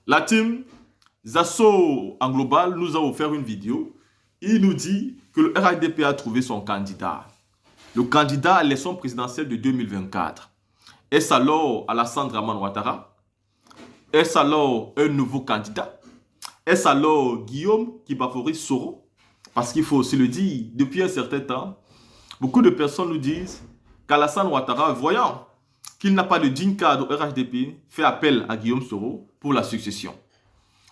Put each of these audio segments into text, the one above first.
La team Zasso en global nous a offert une vidéo. Il nous dit que le RHDP a trouvé son candidat. Le candidat à l'élection présidentielle de 2024. Est-ce alors Alassane Dramane Ouattara? Est-ce alors un nouveau candidat? Est-ce alors Guillaume qui favorise Soro? Parce qu'il faut aussi le dire, depuis un certain temps, beaucoup de personnes nous disent qu'Alassane Ouattara, voyant qu'il n'a pas de digne cadre au RHDP, fait appel à Guillaume Soro pour la succession.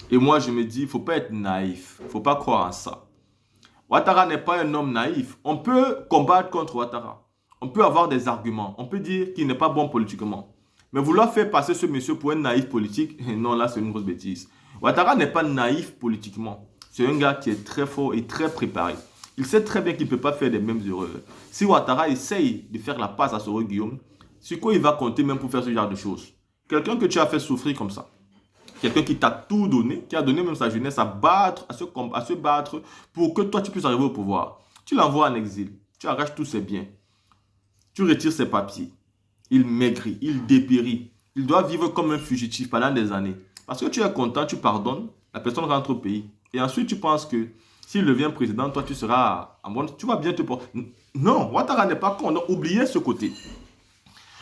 Et moi, je me dis, il ne faut pas être naïf. Il ne faut pas croire en ça. Ouattara n'est pas un homme naïf. On peut combattre contre Ouattara. On peut avoir des arguments. On peut dire qu'il n'est pas bon politiquement. Mais vouloir faire passer ce monsieur pour un naïf politique, non, là, c'est une grosse bêtise. Ouattara n'est pas naïf politiquement. C'est un gars qui est très fort et très préparé. Il sait très bien qu'il ne peut pas faire les mêmes erreurs. Si Ouattara essaye de faire la passe à Soro Guillaume, sur quoi il va compter même pour faire ce genre de choses? Quelqu'un que tu as fait souffrir comme ça. Quelqu'un qui t'a tout donné, qui a donné même sa jeunesse à battre, à se battre pour que toi tu puisses arriver au pouvoir. Tu l'envoies en exil, tu arraches tous ses biens, tu retires ses papiers. Il maigrit, il dépérit. Il doit vivre comme un fugitif pendant des années. Parce que tu es content, tu pardonnes, la personne rentre au pays. Et ensuite tu penses que s'il devient président, toi tu seras en bonne, tu vas bien te porter. Non, Ouattara n'est pas con, on a oublié ce côté.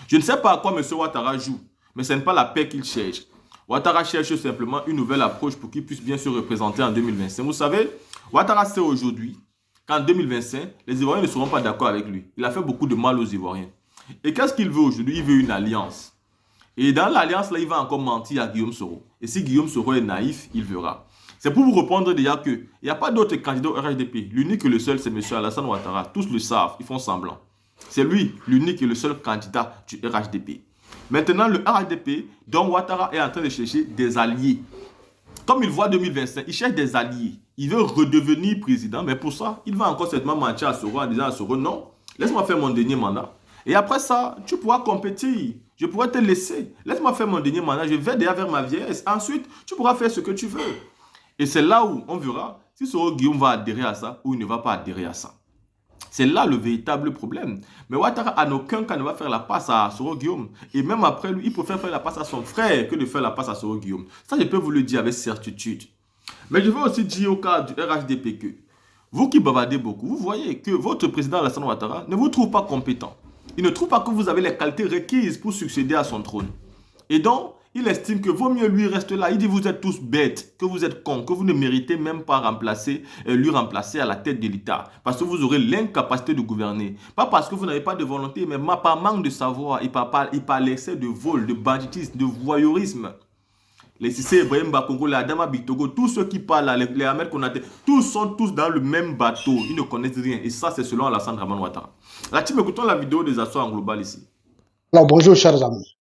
Je ne sais pas à quoi M. Ouattara joue, mais ce n'est pas la paix qu'il cherche. Ouattara cherche simplement une nouvelle approche pour qu'il puisse bien se représenter en 2025. Vous savez, Ouattara sait aujourd'hui qu'en 2025, les Ivoiriens ne seront pas d'accord avec lui. Il a fait beaucoup de mal aux Ivoiriens. Et qu'est-ce qu'il veut aujourd'hui? Il veut une alliance. Et dans l'alliance, là, il va encore mentir à Guillaume Soro. Et si Guillaume Soro est naïf, il verra. C'est pour vous répondre déjà qu'il n'y a pas d'autre candidat au RHDP. L'unique et le seul, c'est M. Alassane Ouattara. Tous le savent, ils font semblant. C'est lui, l'unique et le seul candidat du RHDP. Maintenant, le RHDP, dont Ouattara est en train de chercher des alliés. Comme il voit 2025, il cherche des alliés. Il veut redevenir président, mais pour ça, il va encore certainement mentir à Soro en disant à Soro, non, laisse-moi faire mon dernier mandat. Et après ça, tu pourras compétir. Je pourrais te laisser. Laisse-moi faire mon dernier mandat. Je vais déjà vers ma vieillesse. Ensuite, tu pourras faire ce que tu veux. Et c'est là où on verra si Soro Guillaume va adhérer à ça ou il ne va pas adhérer à ça. C'est là le véritable problème. Mais Ouattara, en aucun cas, ne va faire la passe à Soro Guillaume. Et même après lui, il préfère faire la passe à son frère que de faire la passe à Soro Guillaume. Ça, je peux vous le dire avec certitude. Mais je veux aussi dire au cas du RHDP que vous qui bavardez beaucoup, vous voyez que votre président Alassane Ouattara ne vous trouve pas compétent. Il ne trouve pas que vous avez les qualités requises pour succéder à son trône. Et donc, il estime que vaut mieux lui rester là. Il dit vous êtes tous bêtes, que vous êtes cons, que vous ne méritez même pas lui remplacer à la tête de l'État. Parce que vous aurez l'incapacité de gouverner. Pas parce que vous n'avez pas de volonté, mais par manque de savoir et par l'excès de vol, de banditisme, de voyeurisme. Les Cissé Ibrahim Bakongo, les Adama Bitogo, tous ceux qui parlent là, les Ahmed Konaté, tous sont tous dans le même bateau. Ils ne connaissent rien. Et ça, c'est selon Alassane Dramane Ouattara. La team, écoutons la vidéo des assos en global ici. Alors bonjour chers amis,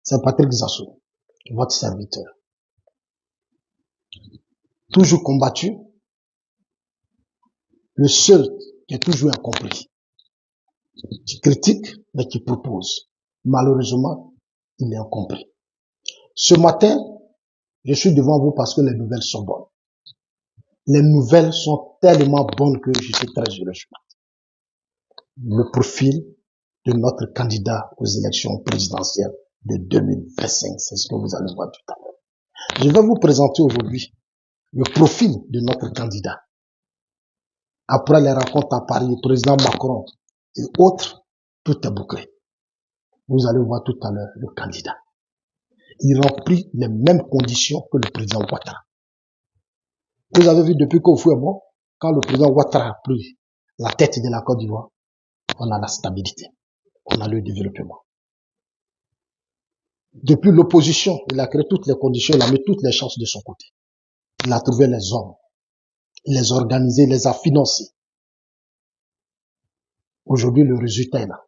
c'est Patrick Zasso, votre serviteur. Toujours combattu, le seul qui est toujours incompris, qui critique mais qui propose. Malheureusement, il est incompris. Ce matin, je suis devant vous parce que les nouvelles sont bonnes. Les nouvelles sont tellement bonnes que je suis très heureux. Le profil de notre candidat aux élections présidentielles de 2025, c'est ce que vous allez voir tout à l'heure. Je vais vous présenter aujourd'hui le profil de notre candidat. Après les rencontres à Paris, le président Macron et autres, tout est bouclé. Vous allez voir tout à l'heure le candidat. Il remplit les mêmes conditions que le président Ouattara. Vous avez vu depuis qu'au fou est bon, quand le président Ouattara a pris la tête de la Côte d'Ivoire, on a la stabilité, on a le développement. Depuis l'opposition, il a créé toutes les conditions, il a mis toutes les chances de son côté. Il a trouvé les hommes, il les a organisés, il les a financés. Aujourd'hui, le résultat est là.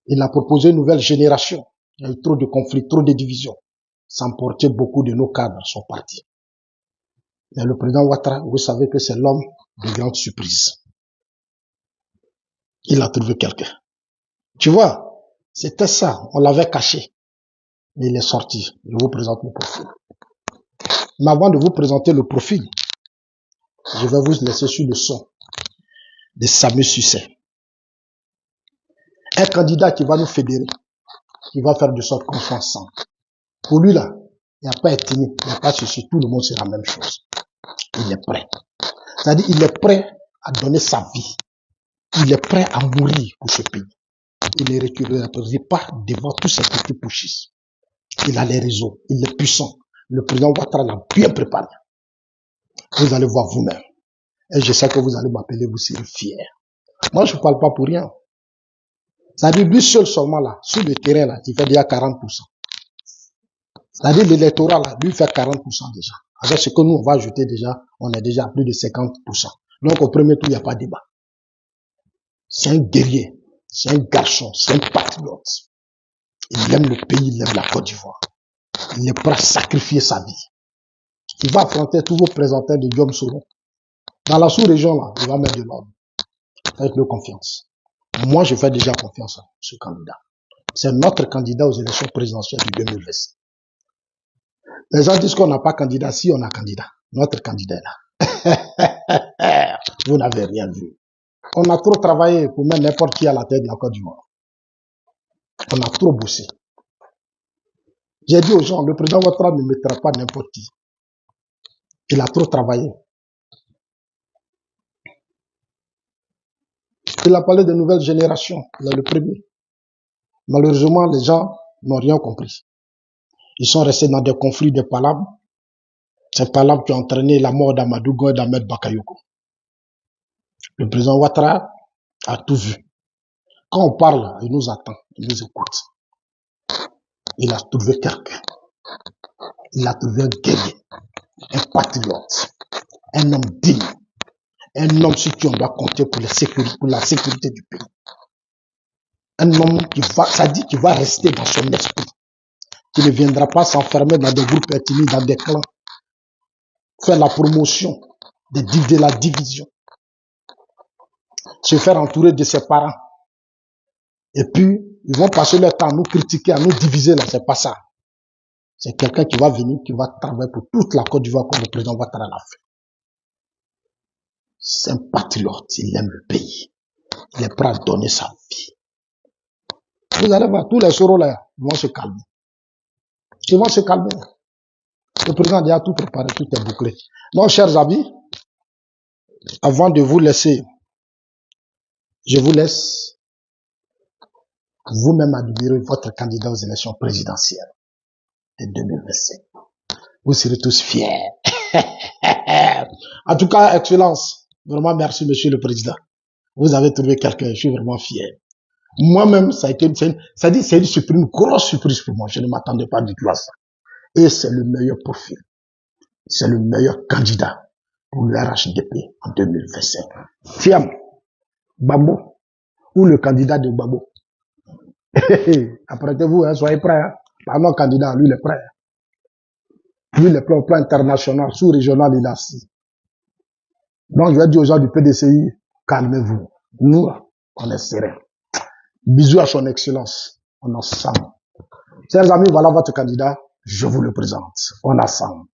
Il a proposé une nouvelle génération. Il y a eu trop de conflits, trop de divisions. Sans porter beaucoup de nos cadres sont partis. Mais le président Ouattara, vous savez que c'est l'homme de grande surprise. Il a trouvé quelqu'un. Tu vois, c'était ça. On l'avait caché. Mais il est sorti. Je vous présente le profil. Mais avant de vous présenter le profil, je vais vous laisser sur le son de Samuel Sucet. Un candidat qui va nous fédérer, qui va faire de sorte qu'on soit ensemble. Pour lui là, il n'y a pas ethnie, il n'y a pas ceci, tout le monde c'est la même chose. Il est prêt. C'est-à-dire, il est prêt à donner sa vie. Il est prêt à mourir pour ce pays. Il ne reculera pas devant tous ces petits pushistes. Il a les réseaux, il est puissant. Le président Ouattara l'a bien préparé. Vous allez voir vous-même. Et je sais que vous allez m'appeler, vous serez fiers. Moi, je ne parle pas pour rien. C'est-à-dire, lui seul seulement là, sur le terrain là, il fait déjà 40%. C'est-à-dire, l'électorat là, lui fait 40% déjà. Avec ce que nous, on va ajouter déjà, on est déjà à plus de 50%. Donc, au premier tour, il n'y a pas de débat. C'est un guerrier, c'est un garçon, c'est un patriote. Il aime le pays, il aime la Côte d'Ivoire. Il est prêt à sacrifier sa vie. Il va affronter tous vos présenteurs de Guillaume Soro. Dans la sous-région, là, il va mettre de l'ordre. Faites-le confiance. Moi, je fais déjà confiance à ce candidat. C'est notre candidat aux élections présidentielles de 2020. Les gens disent qu'on n'a pas candidat. Si, on a candidat. Notre candidat est là. Vous n'avez rien vu. On a trop travaillé pour mettre n'importe qui à la tête de la Côte d'Ivoire. On a trop bossé. J'ai dit aux gens, le président Ouattara ne mettra pas n'importe qui. Il a trop travaillé. Il a parlé de nouvelles générations. Il est le premier. Malheureusement, les gens n'ont rien compris. Ils sont restés dans des conflits de palabres. Ces palabres qui ont entraîné la mort d'Amadou Goï et d'Ahmed Bakayoko. Le président Ouattara a tout vu. Quand on parle, il nous attend, il nous écoute. Il a trouvé quelqu'un. Il a trouvé un guerrier, un patriote, un homme digne, un homme sur qui on doit compter pour la sécurité du pays. Un homme qui va, ça dit qu'il va rester dans son esprit, qui ne viendra pas s'enfermer dans des groupes ethniques, dans des clans, faire la promotion de la division, se faire entourer de ses parents. Et puis, ils vont passer leur temps à nous critiquer, à nous diviser, là, c'est pas ça. C'est quelqu'un qui va venir, qui va travailler pour toute la Côte d'Ivoire comme le président Ouattara l'a fait. C'est un patriote, il aime le pays. Il est prêt à donner sa vie. Vous allez voir, tous les soros là, ils vont se calmer. Ils vont se calmer. Le président a déjà tout préparé, tout est bouclé. Donc, chers amis, avant de vous laisser, je vous laisse vous-même admirer votre candidat aux élections présidentielles de 2025. Vous serez tous fiers. En tout cas, Excellence, vraiment merci, Monsieur le Président. Vous avez trouvé quelqu'un, je suis vraiment fier. Moi-même, ça a été une surprise, une grosse surprise pour moi. Je ne m'attendais pas du tout à ça. Et c'est le meilleur profil. C'est le meilleur candidat pour le RHDP en 2025. Fiam, Babo, ou le candidat de Babo. Apprêtez-vous, hein, soyez prêts. Hein. Pas mon candidat, lui, il est prêt. Lui, il est prêt au plan international, sous-régional, il est assis. Donc, je vais dire aux gens du PDCI, calmez-vous. Nous, on est serein. Bisous à son excellence. On est ensemble. Chers amis, voilà votre candidat. Je vous le présente. On est ensemble.